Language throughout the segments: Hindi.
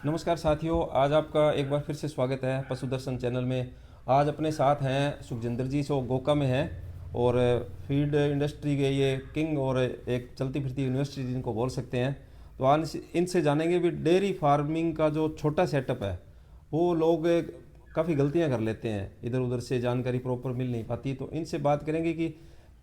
नमस्कार साथियों, आज आपका एक बार फिर से स्वागत है पशु दर्शन चैनल में। आज अपने साथ हैं सुखजिंदर जी, जो गोका में हैं और फीड इंडस्ट्री के ये किंग और एक चलती फिरती यूनिवर्सिटी जिनको बोल सकते हैं। तो आज इनसे जानेंगे भी डेयरी फार्मिंग का जो छोटा सेटअप है वो लोग काफ़ी गलतियां कर लेते हैं, इधर उधर से जानकारी प्रॉपर मिल नहीं पाती। तो इनसे बात करेंगे कि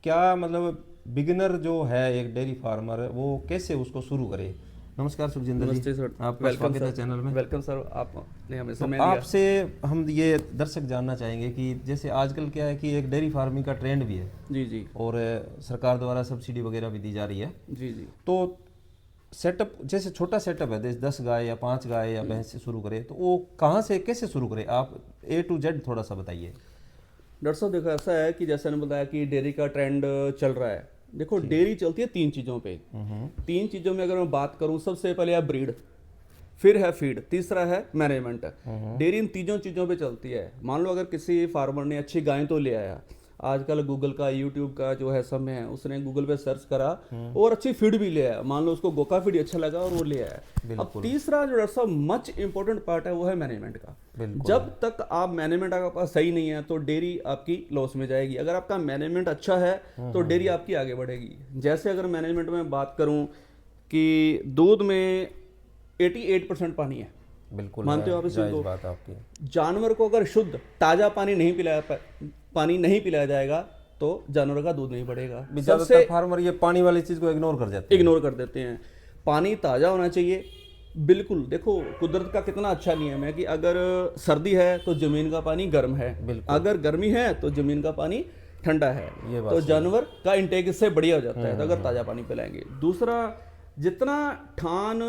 क्या मतलब बिगिनर जो है एक डेयरी फार्मर वो कैसे उसको शुरू करे। नमस्कार सुखजिंदर जी, नमस्ते सर, आपका वेलकम स्वागत है सर। चैनल में। वेलकम सर, आपने हमें तो समय दिया। आपसे हम ये दर्शक जानना चाहेंगे कि जैसे आजकल क्या है कि एक डेयरी फार्मिंग का ट्रेंड भी है जी जी और सरकार द्वारा सब्सिडी वगैरह भी दी जा रही है। जी जी। तो सेटअप जैसे छोटा सेटअप है, जैसे 10 गाय या 5 गाय या भैंस से शुरू करे, तो वो कहाँ से कैसे शुरू करे, आप A to Z थोड़ा सा बताइए। डॉक्टर साहब देखो, ऐसा है कि जैसे मैंने बताया कि डेयरी का ट्रेंड चल रहा है। देखो, डेयरी चलती है तीन चीज़ों पे। तीन चीज़ों में अगर मैं बात करूँ, सबसे पहले है ब्रीड, फिर है फीड, तीसरा है मैनेजमेंट। डेयरी इन तीनों चीज़ों पे चलती है। मान लो अगर किसी फार्मर ने अच्छी गाय तो ले आया, आजकल गूगल का यूट्यूब का जो है समय है, उसने गूगल पे सर्च करा और अच्छी फीड भी ले आया। मान लो उसको गोका फीड अच्छा लगा और वो ले आया। अब तीसरा जो डॉक्टर साहब मच इंपॉर्टेंट पार्ट है वो है मैनेजमेंट का। जब तक आप मैनेजमेंट आपके पास सही नहीं है तो डेयरी आपकी लॉस में जाएगी। अगर आपका मैनेजमेंट अच्छा है तो डेयरी आपकी आगे बढ़ेगी। जैसे अगर मैनेजमेंट में बात करूं कि दूध में 88% पानी है, बिल्कुल, मानते हो आप इस चीज जायज को? बात आपकी। जानवर को अगर शुद्ध ताजा पानी नहीं पिलाया जाएगा तो जानवर का दूध नहीं बढ़ेगा। ज़्यादातर फार्मर ये पानी वाली चीज़ को इग्नोर कर जाते हैं। इग्नोर कर देते हैं। पानी ताजा होना चाहिए। बिल्कुल, देखो कुदरत का कितना अच्छा नियम है कि अगर सर्दी है तो जमीन का पानी गर्म है, अगर गर्मी है तो जमीन का पानी ठंडा है, ये बात तो जानवर का इंटेक इससे बढ़िया हो जाता है। तो अगर ताजा पानी पिलाएंगे। दूसरा, जितना ठान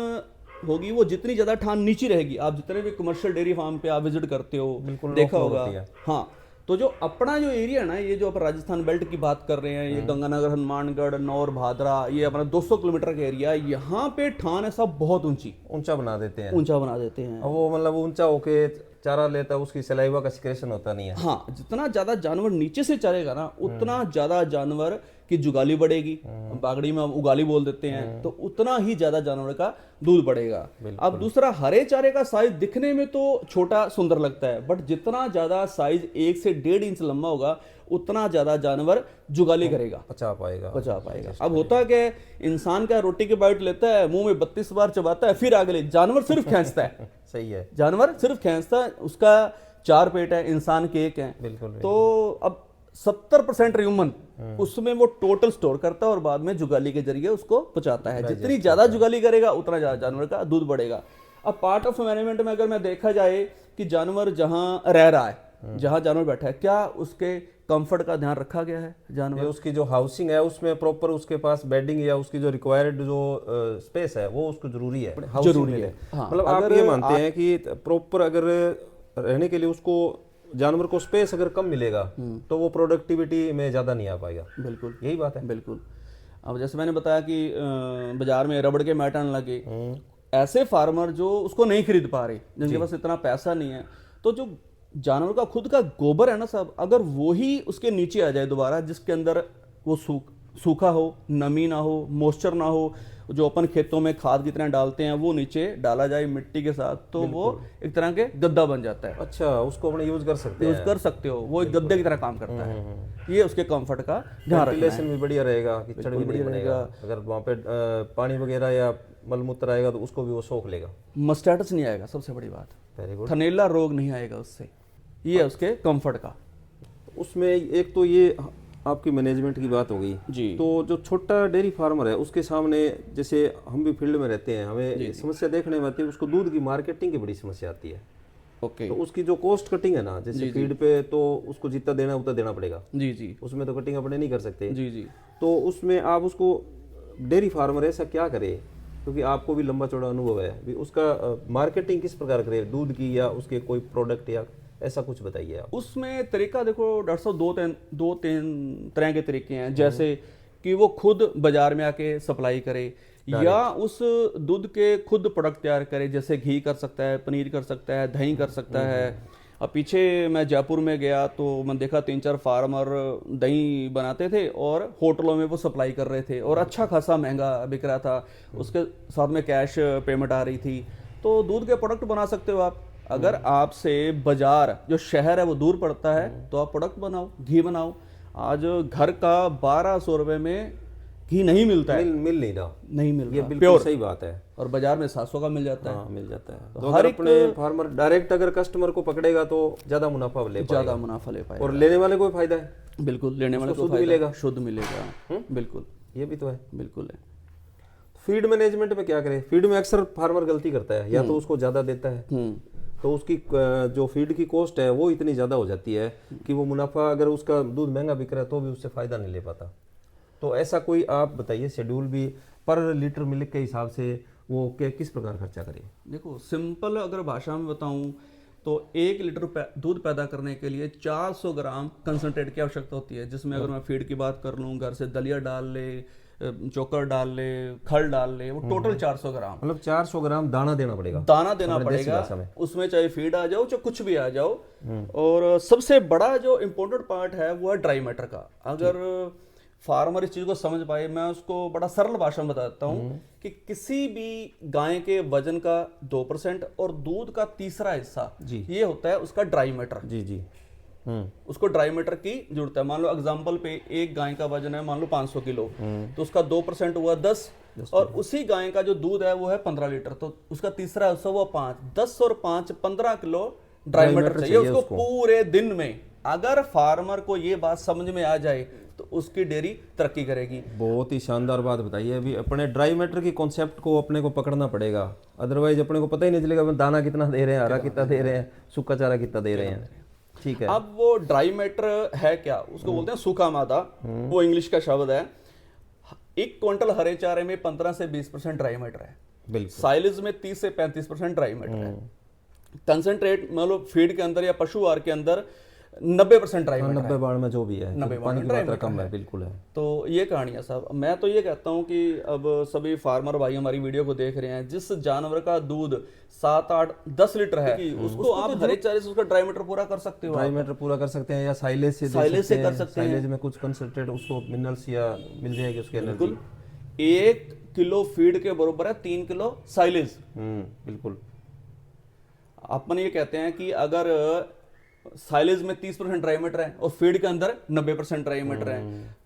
होगी वो जितनी ज्यादा ठान नीची रहेगी, आप जितने भी कमर्शियल डेयरी फार्म पे आप विजिट करते हो देखा होगा। हाँ, तो जो अपना जो एरिया ना, ये जो अपन राजस्थान बेल्ट की बात कर रहे हैं, ये गंगानगर, हनुमानगढ़, नौर, भादरा, ये अपना 200 किलोमीटर का एरिया, यहाँ पे ठान है सब बहुत ऊंचा बना देते हैं। ऊंचा बना देते हैं। अब वो मतलब ऊंचा होके चारा लेता है, उसकी सलाइवा का सिक्रेशन होता नहीं है। हाँ, जितना ज्यादा जानवर नीचे से चरेगा ना, उतना ज्यादा जानवर की जुगाली बढ़ेगी। बागड़ी में हम उगाली बोल देते हैं, तो उतना ही ज्यादा जानवर का दूध बढ़ेगा। अब दूसरा, हरे चारे का साइज दिखने में तो छोटा सुंदर लगता है, बट जितना ज्यादा साइज 1 से 1.5 इंच लंबा होगा उतना ज्यादा जानवर जुगाली करेगा, पचा पाएगा। अब होता क्या है, इंसान का रोटी के बाइट लेता है, मुंह में 32 बार चबाता है, फिर आगे ले। जानवर सिर्फ खींचता है। सही है, जानवर सिर्फ खींचता है। उसका 4 पेट है, इंसान के 1 है। बिल्कुल। तो अब 70% ह्यूमन उसमें वो टोटल स्टोर करता है और बाद में जुगाली के जरिए उसको पचाता है। जितनी ज्यादा जुगाली करेगा उतना ज्यादा जानवर का दूध बढ़ेगा। अब पार्ट ऑफ मैनेजमेंट में अगर मैं देखा जाए कि जानवर जहां रह रहा है, जहां जानवर बैठा है, क्या उसके कंफर्ट का ध्यान रखा गया है? जानवर उसकी जो हाउसिंग है उसमें प्रॉपर उसके पास बेडिंग या उसकी जो रिक्वायर्ड जो स्पेस है वो उसको जरूरी है। जरूरी है। हाँ, मतलब आप ये मानते हैं कि प्रॉपर अगर रहने के लिए उसको जानवर को स्पेस अगर कम मिलेगा तो वो प्रोडक्टिविटी में ज्यादा नहीं आ पाएगा। बिल्कुल, यही बात है। बिल्कुल। अब जैसे मैंने बताया कि बाजार में रबड़ के मैट आने लगे, ऐसे फार्मर जो उसको नहीं खरीद पा रहे, जिनके पास इतना पैसा नहीं है, तो जो जानवर का खुद का गोबर है ना साहब, अगर वो ही उसके नीचे आ जाए दोबारा, जिसके अंदर वो सूखा हो, नमी ना हो, मॉइस्चर ना हो, जो अपन खेतों में खाद की तरह डालते हैं वो नीचे डाला जाए मिट्टी के साथ, तो वो एक तरह के गद्दा बन जाता है। अच्छा, उसको अपने यूज कर सकते हो, वो एक गद्दे की तरह काम करता है। ये उसके कंफर्ट का ध्यान रखना है। भी बढ़िया रहेगा, कीचड़ भी नहीं बनेगा। अगर वहाँ पे पानी वगैरह या मलमूत्र आएगा तो उसको भी वो सोख लेगा। मस्टैटिस नहीं आएगा, सबसे बड़ी बात। Very good. थनैला रोग नहीं आएगा उससे। ये है उसके कंफर्ट का। उसमें एक तो ये आपकी मैनेजमेंट की बात हो गई जी। तो जो छोटा डेयरी फार्मर है उसके सामने, जैसे हम भी फील्ड में रहते हैं, हमें समस्या देखने में आती है, उसको दूध की मार्केटिंग की बड़ी समस्या आती है। ओके। तो उसकी जो कॉस्ट कटिंग है ना, जैसे फीड पे तो उसको जितना देना उतना देना पड़ेगा। जी जी। उसमें तो कटिंग अपने नहीं कर सकते। जी जी। तो उसमें आप उसको डेयरी फार्मर ऐसा क्या करे, क्योंकि आपको भी लंबा चौड़ा अनुभव है भी, उसका मार्केटिंग किस प्रकार करे दूध की, या उसके कोई प्रोडक्ट या ऐसा कुछ बताइए आप। उसमें तरीका देखो डॉक्टर साहब, दो तीन तरह के तरीके हैं। जैसे कि वो खुद बाजार में आके सप्लाई करे, या उस दूध के खुद प्रोडक्ट तैयार करे। जैसे घी कर सकता है, पनीर कर सकता है, दही कर सकता है। अब पीछे मैं जयपुर में गया तो मैंने देखा 3-4 फार्मर दही बनाते थे और होटलों में वो सप्लाई कर रहे थे और अच्छा खासा महंगा बिक रहा था। उसके साथ में कैश पेमेंट आ रही थी। तो दूध के प्रोडक्ट बना सकते हो आप। अगर आपसे बाजार जो शहर है वो दूर पड़ता है तो आप प्रोडक्ट बनाओ, घी बनाओ। आज घर का 1200 रुपए में घी नहीं मिलता है, मिल नहीं रहा, नहीं मिल ये रहा बिल्कुल सही बात है। और बाजार में 700 का मिल जाता है। हाँ, मिल जाता है। तो तो हर अगर एक अपने फार्मर डायरेक्ट अगर कस्टमर को पकड़ेगा तो ज्यादा मुनाफा ले ज्यादा पाएगा मुनाफा ले पाएगा और लेने वाले को भी फायदा है। बिल्कुल, लेने वाले को शुद्ध फायदा, मिलेगा। शुद्ध मिलेगा। बिल्कुल ये भी तो है। बिल्कुल है। फीड मैनेजमेंट में क्या करें? फीड में अक्सर फार्मर गलती करता है, या तो उसको ज्यादा देता है तो उसकी जो फीड की कॉस्ट है वो इतनी ज़्यादा हो जाती है कि वो मुनाफा, अगर उसका दूध महंगा बिक रहा है तो भी उससे फ़ायदा नहीं ले पाता। तो ऐसा कोई आप बताइए शेड्यूल भी पर लीटर मिल्क के हिसाब से वो किस प्रकार खर्चा करें? देखो, सिंपल अगर भाषा में बताऊं तो 1 लीटर दूध पैदा करने के लिए 400 ग्राम कंसनट्रेट की आवश्यकता होती है, जिसमें अगर मैं फीड की बात कर लूँ, घर से दलिया डाल ले, चोकर डाल ले, खल डाल ले, वो टोटल 400 ग्राम, मतलब 400 ग्राम दाना देना पड़ेगा। दाना देना पड़ेगा उसमें, चाहे फीड आ जाओ चाहे कुछ भी आ जाओ। और सबसे बड़ा जो इम्पोर्टेंट पार्ट है वो है ड्राई मैटर का। अगर फार्मर इस चीज को समझ पाए, मैं उसको बड़ा सरल भाषा में बताता हूँ कि किसी भी गाय के वजन का 2% और दूध का तीसरा हिस्सा ये होता है उसका ड्राई मैटर। जी जी। उसको ड्राई मैटर की जरूरत है। मान लो एग्जांपल पे एक गाय का वजन है मान लो 500 किलो, तो उसका 2% हुआ 10, और उसी गाय का जो दूध है वो है 15 लीटर, तो उसका तीसरा हिस्सा हुआ 5, 10 और 5 15 किलो ड्राई मैटर चाहिए उसको पूरे दिन में। अगर फार्मर को ये बात समझ में आ जाए तो उसकी डेयरी तरक्की करेगी। बहुत ही शानदार बात बताई है। अभी अपने ड्राई मैटर की कॉन्सेप्ट को अपने को पकड़ना पड़ेगा, अदरवाइज अपने को पता ही नहीं चलेगा दाना कितना दे रहे हैं, हरा कितना दे रहे हैं, सूखा चारा कितना दे रहे हैं। ठीक है। अब वो ड्राई मैटर है क्या, उसको बोलते हैं सूखा मादा, वो इंग्लिश का शब्द है। 1 क्विंटल हरे चारे में 15 से 20% ड्राई मैटर है। बिल्कुल। साइलेज में 30 से 35% ड्राई मैटर है। कंसंट्रेट मतलब फीड के अंदर या पशु आहार के अंदर 90% ड्राई मैटर है। 90 बार में जो भी है, 90 पानी की मात्रा कम है। बिल्कुल है। तो ये कहानी है साहब। मैं तो ये कहता हूँ कि अब सभी फार्मर भाई हमारी वीडियो को देख रहे हैं, जिस जानवर का दूध 7 8 10 लीटर है उसको आप हरे चारे से उसका ड्राई मैटर पूरा कर सकते हो। ड्राई मैटर पूरा कर सकते हैं या साइलेज से कर सकते हैं। साइलेज में कुछ कंसंट्रेट उसको मिनरल्स या मिल जाएगी उसके एनर्जी। बिल्कुल। 1 किलो फीड के बराबर है 3 किलो साइलेज। बिल्कुल। अपन ये कहते हैं कि अगर साइलेज में 30% ड्राई मैटर है और फीड के अंदर 90% ड्राई मैटर है,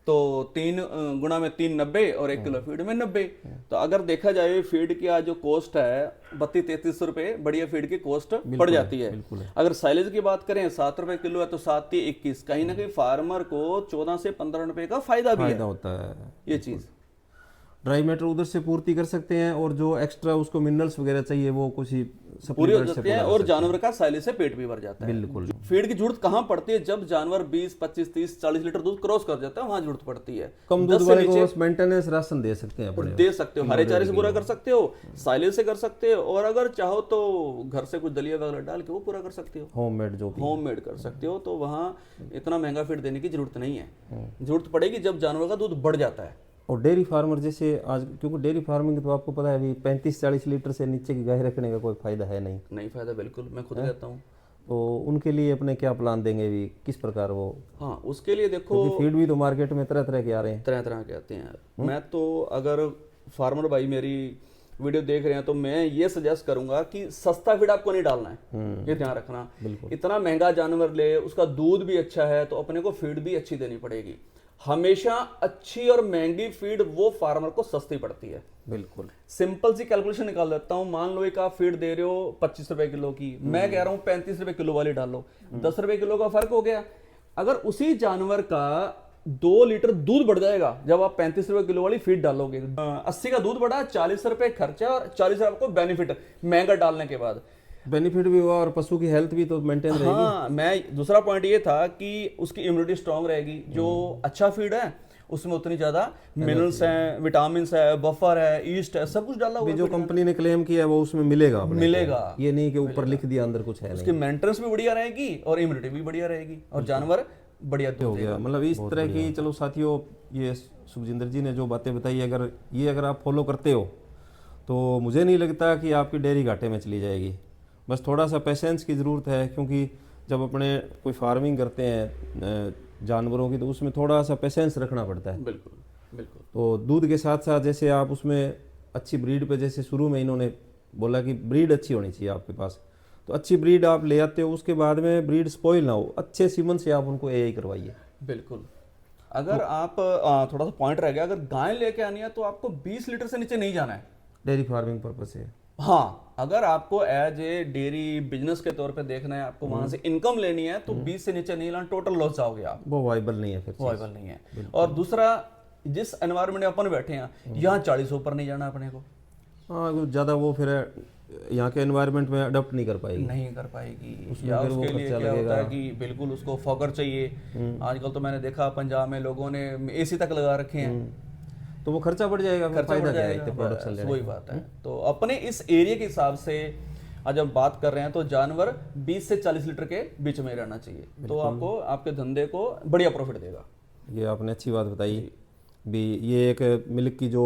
तो 3 गुणा में 3 90 और 1 किलो फीड में 90। तो अगर देखा जाए फीड की आज जो कॉस्ट है 32-33 रुपए बढ़िया फीड की कॉस्ट पड़ जाती है। अगर साइलेज की बात करें 7 रुपए किलो है तो 7 3 21, कहीं ना कहीं फार्मर को 14 से 15 रुपए का फायदा भी होता है। ये चीज ड्राई मैटर उधर से पूर्ति कर सकते हैं और जो एक्स्ट्रा उसको मिनरल्स वगैरह चाहिए वो कुछ ही पूरी हो जाती है और जानवर का साइलेज से पेट भी भर जाता है। बिल्कुल। फीड की जरूरत कहाँ पड़ती है? जब जानवर 20 25 30 40 लीटर दूध क्रॉस कर जाता है वहां जरूरत पड़ती है। कम दूध वाले को मेंटेनेंस राशन दे सकते हैं अपने, दे सकते हो, हरे चारे से पूरा कर सकते हो, साइलेज से कर सकते हो, और अगर चाहो तो घर से कुछ दलिया वगैरह डाल के वो पूरा कर सकते हो, होममेड जो भी होममेड कर सकते हो। तो वहाँ इतना महंगा फीड देने की जरूरत नहीं है। जरूरत पड़ेगी जब जानवर का दूध बढ़ जाता है। और डेयरी फार्मर जैसे आज, क्योंकि डेयरी फार्मिंग तो आपको पता है अभी 35-40 लीटर से नीचे की गाय रखने का कोई फायदा है नहीं फायदा। बिल्कुल, मैं खुद कहता हूँ। तो उनके लिए अपने क्या प्लान देंगे भी, किस प्रकार वो? हाँ, उसके लिए देखो फीड भी तो मार्केट में तरह तरह के आ रहे हैं, तरह तरह के आते हैं। मैं तो अगर फार्मर भाई मेरी वीडियो देख रहे हैं तो मैं ये सजेस्ट करूंगा कि सस्ता फीड आपको नहीं डालना है, ये ध्यान रखना। इतना महंगा जानवर ले, उसका दूध भी अच्छा है तो अपने को फीड भी अच्छी देनी पड़ेगी। हमेशा अच्छी और महंगी फीड वो फार्मर को सस्ती पड़ती है। बिल्कुल। सिंपल सी कैलकुलेशन निकाल देता हूं। मान लो एक आप फीड दे रहे हो 25 रुपए किलो की, मैं कह रहा हूं 35 रुपए किलो वाली डालो, 10 रुपए किलो का फर्क हो गया। अगर उसी जानवर का 2 लीटर दूध बढ़ जाएगा जब आप 35 रुपए किलो वाली फीड डालोगे, 80 का दूध बढ़ा, 40 रुपए खर्चा और 40 रुपए आपको बेनिफिट महंगा डालने के बाद। बेनिफिट भी हुआ और पशु की हेल्थ भी तो मेंटेन रहेगी। हाँ, मैं दूसरा पॉइंट ये था कि उसकी इम्यूनिटी स्ट्रांग रहेगी। जो अच्छा फीड है उसमें उतनी ज्यादा मिनरल्स हैं, विटामिन है, बफर है, ईस्ट है, सब कुछ डाला हुआ है। जो कंपनी ने क्लेम किया है वो उसमें मिलेगा। ये नहीं कि ऊपर लिख दिया अंदर कुछ है। उसकी मेंटेनेंस भी बढ़िया रहेगी और इम्यूनिटी भी बढ़िया रहेगी और जानवर बढ़िया हो गया। मतलब इस तरह की, चलो साथियों, ये सुखजिंदर जी ने जो बातें बताई, अगर आप फॉलो करते हो तो मुझे नहीं लगता कि आपकी डेयरी घाटे में चली जाएगी। बस थोड़ा सा पेशेंस की ज़रूरत है, क्योंकि जब अपने कोई फार्मिंग करते हैं जानवरों की तो उसमें थोड़ा सा पेशेंस रखना पड़ता है। बिल्कुल। तो दूध के साथ साथ जैसे आप उसमें अच्छी ब्रीड पे, जैसे शुरू में इन्होंने बोला कि ब्रीड अच्छी होनी चाहिए आपके पास, तो अच्छी ब्रीड आप ले आते हो, उसके बाद में ब्रीड स्पॉइल ना हो, अच्छे सीमन से आप उनको एआई करवाइए। बिल्कुल। अगर आप थोड़ा सा पॉइंट रह गया, अगर गाय लेके आनी है तो आपको 20 लीटर से नीचे नहीं जाना है। डेयरी फार्मिंग पर्पज से। हाँ, अगर आपको एज ए डेयरी बिजनेस के तौर पे देखना है, आपको वहां से इनकम लेनी है, तो 20 से नीचे नहीं लाना, टोटल लॉस जाओगे आप, वो वाइबल नहीं है फिर। वाइबल नहीं है। और दूसरा, जिस एनवायरमेंट में अपन बैठे हैं, यहाँ 40 से ऊपर नहीं जाना अपने को। हाँ, ज़्यादा वो फिर यहाँ के एनवायरनमेंट में अडॉप्ट नहीं कर पाएगी, नहीं कर पाएगी। उसमें या फिर वो उसके लिए खर्चा क्या होता लगेगा। है कि बिल्कुल उसको फॉगर चाहिए। आजकल तो मैंने देखा पंजाब में लोगों ने एसी तक लगा रखे हैं, तो वो खर्चा बढ़ जाएगा, फिर खर्चा फायदा बढ़ क्या है जाएगा। इतने प्रोडक्शन बस लेने वही बात है। तो अपने इस एरिया के हिसाब से आज हम बात कर रहे हैं, तो जानवर 20 से 40 लीटर के बीच में रहना चाहिए, तो आपको आपके धंधे को बढ़िया प्रॉफिट देगा। ये आपने अच्छी बात बताई भी। ये एक मिल्क की जो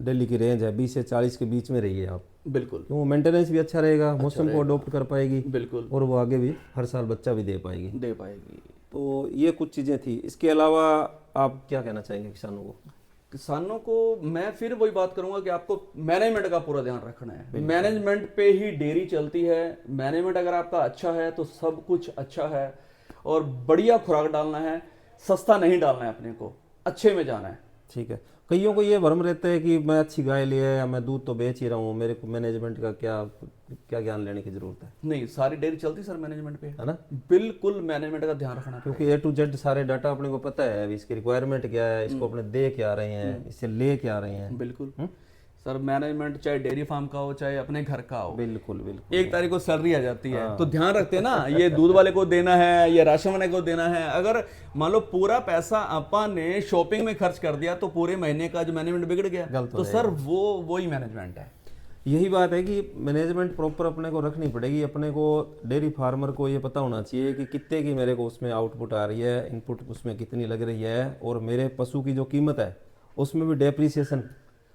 दिल्ली की रेंज है 20 से 40 के बीच में रही है आप, बिल्कुल तो वो मेंटेनेंस भी अच्छा रहेगा, मौसम को अडॉप्ट कर पाएगी, बिल्कुल और वो आगे भी हर साल बच्चा भी दे पाएगी। दे पाएगी। तो ये कुछ चीज़ें थी। इसके अलावा आप क्या कहना चाहेंगे किसानों को? किसानों को मैं फिर वही बात करूंगा कि आपको मैनेजमेंट का पूरा ध्यान रखना है। मैनेजमेंट पे ही डेयरी चलती है। मैनेजमेंट अगर आपका अच्छा है तो सब कुछ अच्छा है। और बढ़िया खुराक डालना है, सस्ता नहीं डालना है, अपने को अच्छे में जाना है। ठीक है। कईयों को ये भ्रम रहता है कि मैं अच्छी गाय लिया या मैं दूध तो बेच ही रहा हूँ, मेरे को मैनेजमेंट का क्या क्या ज्ञान लेने की जरूरत है? नहीं, सारी डेयरी चलती सर मैनेजमेंट पे, है ना? बिल्कुल मैनेजमेंट का ध्यान रखना। क्योंकि ए टू जेड सारे डाटा अपने को पता है, अभी इसकी रिक्वायरमेंट क्या है, इसको अपने दे क्या रहे हैं, इससे ले क्या रहे हैं। बिल्कुल सर, मैनेजमेंट चाहे डेयरी फार्म का हो चाहे अपने घर का हो, बिल्कुल बिल्कुल। 1 तारीख को सैलरी आ जाती है, तो ध्यान रखते हैं ना, ये दूध वाले को देना है या राशन वाले को देना है। अगर मान लो पूरा पैसा अपन ने शॉपिंग में खर्च कर दिया तो पूरे महीने का जो मैनेजमेंट बिगड़ गया, तो सर वो ही मैनेजमेंट है। यही बात है कि मैनेजमेंट प्रॉपर अपने को रखनी पड़ेगी। अपने को डेयरी फार्मर को ये पता होना चाहिए कि कितने की मेरे को उसमें आउटपुट आ रही है, इनपुट उसमें कितनी लग रही है, और मेरे पशु की जो कीमत है उसमें भी डेप्रिसिएशन,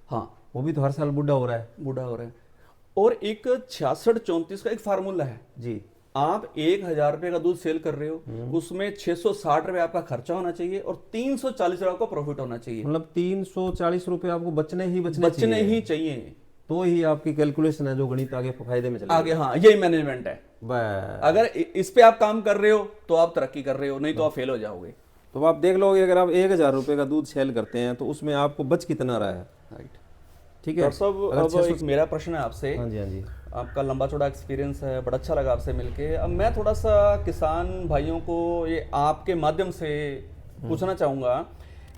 हाँ, वो भी तो हर साल बूढ़ा हो रहा है। बूढ़ा हो रहा है। और एक 66-34 का एक फार्मूला है जी। आप 1000 रुपए का दूध सेल कर रहे हो, उसमें 660 रुपए आपका खर्चा होना चाहिए और 340 रुपए आपको प्रॉफिट होना चाहिए। मतलब 340 रुपए आपको बचने ही चाहिए। तो ही आपकी कैलकुलेशन है जो गणित आगे फायदे में चलेगा आगे। हाँ, यही मैनेजमेंट है। अगर इस पे आप काम कर रहे हो तो आप तरक्की कर रहे हो, नहीं तो आप फेल हो जाओगे। तो आप देख लोगे, अगर आप 1000 रुपए का दूध सेल करते हैं तो उसमें आपको बच कितना रहा है। राइट। ठीक है। अब एक मेरा प्रश्न है आपसे। हाँ जी, हाँ जी। आपका लंबा चौड़ा एक्सपीरियंस है, बड़ा अच्छा लगा आपसे मिलके। अब मैं थोड़ा सा किसान भाइयों को ये आपके माध्यम से पूछना चाहूँगा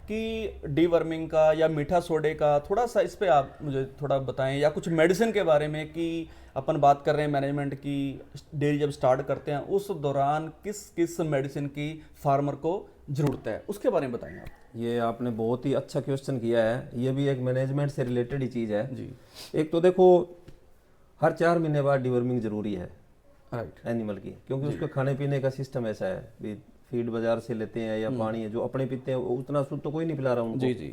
कि डीवर्मिंग का या मीठा सोडे का थोड़ा सा इस पे आप मुझे थोड़ा बताएं, या कुछ मेडिसिन के बारे में कि अपन बात कर रहे हैं मैनेजमेंट की, डेयरी जब स्टार्ट करते हैं उस दौरान किस किस मेडिसिन की फार्मर को ज़रूरत है, उसके बारे में बताएं आप। ये आपने बहुत ही अच्छा क्वेश्चन किया है। ये भी एक मैनेजमेंट से रिलेटेड ही चीज़ है जी। एक तो देखो, हर 4 महीने बाद डिवर्मिंग जरूरी है राइट। एनिमल की, क्योंकि उसका खाने पीने का सिस्टम ऐसा है भी, फीड बाजार से लेते हैं या पानी है जो अपने पीते हैं, उतना शुद्ध तो कोई नहीं पिला रहा उनको। जी जी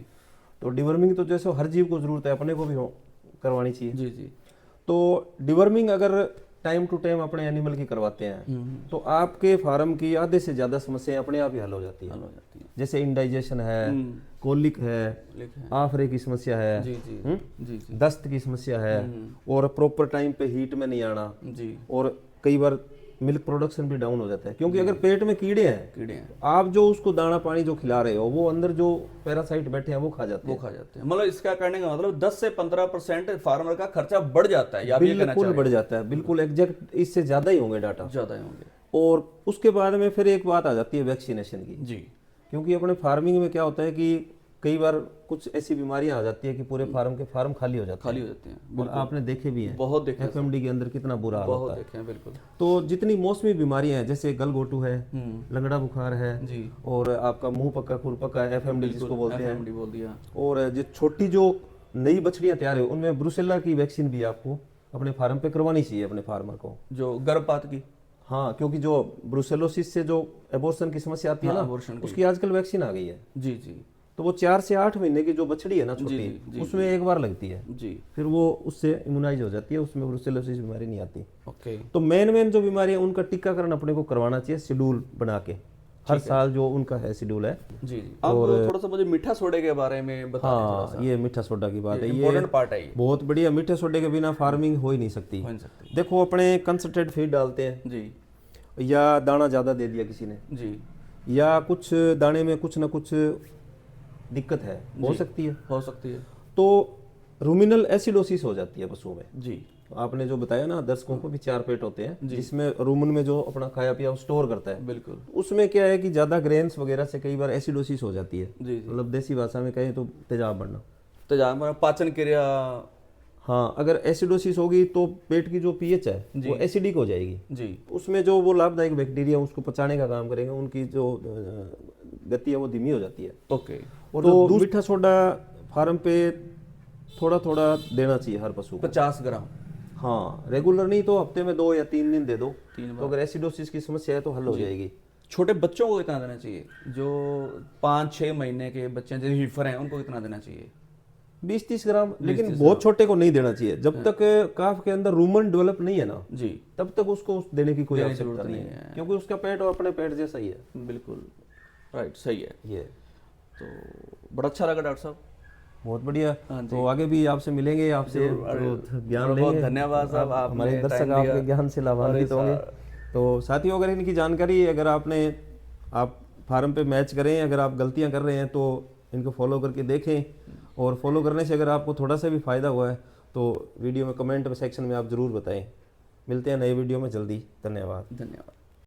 तो डिवर्मिंग तो जैसे हर जीव को जरूरत है, अपने को भी करवानी चाहिए। जी जी। तो डिवर्मिंग अगर टाइम टू टाइम अपने एनिमल की करवाते हैं तो आपके फार्म की आधे से ज्यादा समस्याएं अपने आप ही हल हो जाती है। जैसे इंडाइजेशन है, कोलिक है, आफरे की समस्या है, जी जी जी जी। दस्त की समस्या है, और प्रॉपर टाइम पे हीट में नहीं आना, जी। और कई बार मिल्क प्रोडक्शन भी डाउन हो जाता है, क्योंकि अगर पेट में कीड़े हैं, आप जो उसको दाना पानी जो खिला रहे हो वो अंदर जो पैरासाइट बैठे हैं वो खा जाते हैं। मतलब इसका करने का मतलब 10 से 15% फार्मर का खर्चा बढ़ जाता है, या बिल्कुल बढ़ जाता है। बिल्कुल एग्जैक्ट, इससे ज्यादा ही होंगे डाटा, ज्यादा ही होंगे। और उसके बाद में फिर एक बात आ जाती है वैक्सीनेशन की जी। क्योंकि अपने फार्मिंग में क्या होता है कि कई बार कुछ ऐसी बीमारियां आ जाती है कि पूरे फार्म खाली हो जाते हैं। और आपने देखे भी हैं, बहुत देखे, एफएमडी के अंदर कितना बुरा हाल होता है। देखे हैं, बिल्कुल। तो जितनी मौसमी बीमारियां हैं, जैसे गलघोटू है, लंगड़ा बुखार है जी, और आपका मुंह पक्का खुर पक्का एफएमडी जिसको बोलते हैं, बोल दिया। और जो छोटी जो नई बछड़ियां तैयार है उनमें ब्रुसेला की वैक्सीन भी आपको अपने फार्म पे करवानी चाहिए अपने फार्मर को, जो गर्भपात की। हाँ, क्योंकि जो ब्रुसेलोसिस से जो एबॉर्शन की समस्या आती है ना, उसकी आजकल वैक्सीन आ गई है। जी जी। तो वो 4 से 8 महीने की जो बछड़ी है ना छोटी, उसमें एक बार लगती है जी, फिर वो उससे इम्यूनाइज हो जाती है, उसमें ब्रुसेलोसिस बीमारी नहीं आती। ओके। तो मेन जो बीमारी है उनका टीकाकरण अपने को करवाना चाहिए शेड्यूल बना के, हर साल जो उनका है शेड्यूल है। जी जी। अब थोड़ा सा मुझे मीठा सोडे के बारे में बताएं थोड़ा सा। हाँ, ये मीठा सोडा की बात है, ये इम्पोर्टेंट पार्ट है ये। बहुत बढ़िया। मीठे सोडे के बिना फार्मिंग हो ही नहीं सकती। हो नहीं सकती। देखो, अपने कंसंट्रेट फीड डालते हैं जी या दाना ज़्यादा दे दिया किसी ने, जी, या कुछ दाने में कुछ ना कुछ दिक्कत है, हो सकती है, हो सकती है। तो रूमिनल एसिडोसिस हो जाती है पशुओं में। जी आपने जो बताया ना, दर्शकों को भी 4 पेट होते हैं जिसमें रूमन में जो अपना खाया पिया स्टोर करता है, बिल्कुल। उसमें क्या है कि ज़्यादा ग्रेन्स वगैरह से कई बार एसिडोसिस हो जाती है। जी जी। मतलब देसी भाषा में कहें तो तेजाब बढ़ना। तेजाब पाचन क्रिया। हाँ, अगर एसिडोसिस होगी तो पेट की जो पीएच है वो एसिडिक हो जाएगी। जी। उसमें जो वो लाभदायक बैक्टीरिया उसको पचाने का काम करेंगे, उनकी जो गति है वो धीमी हो जाती है। ओके। और तो मीठा सोडा फार्म पे थोड़ा थोड़ा देना चाहिए हर पशु को। 50 ग्राम। हाँ, रेगुलर नहीं तो हफ्ते में 2 या 3 दिन दे दो, तो अगर एसिडोसिस की समस्या है तो हल हो जाएगी। छोटे बच्चों को कितना देना चाहिए? जो 5-6 महीने के बच्चे जो हीफर हैं उनको कितना देना चाहिए? 20-30 ग्राम, लेकिन बहुत छोटे को नहीं देना चाहिए। जब तक काफ के अंदर रूमन डेवलप नहीं है ना, जी, तब तक उसको देने की कोई आवश्यकता नहीं है, क्योंकि उसका पेट और अपने पेट जैसा ही है। बिल्कुल राइट, सही है ये तो। बड़ा अच्छा लगा डॉक्टर साहब, बहुत बढ़िया। तो आगे भी आपसे मिलेंगे, आपसे ज्ञान लेंगे। धन्यवाद साहब, हमारे दर्शक आपके ज्ञान से लाभान्वित होंगे। तो साथियों, अगर इनकी जानकारी, अगर आप फार्म पे मैच करें, अगर आप गलतियां कर रहे हैं तो इनको फॉलो करके देखें, और फॉलो करने से अगर आपको थोड़ा सा भी फायदा हुआ है तो वीडियो में कमेंट सेक्शन में आप जरूर बताएं। मिलते हैं नए वीडियो में जल्दी। धन्यवाद। धन्यवाद।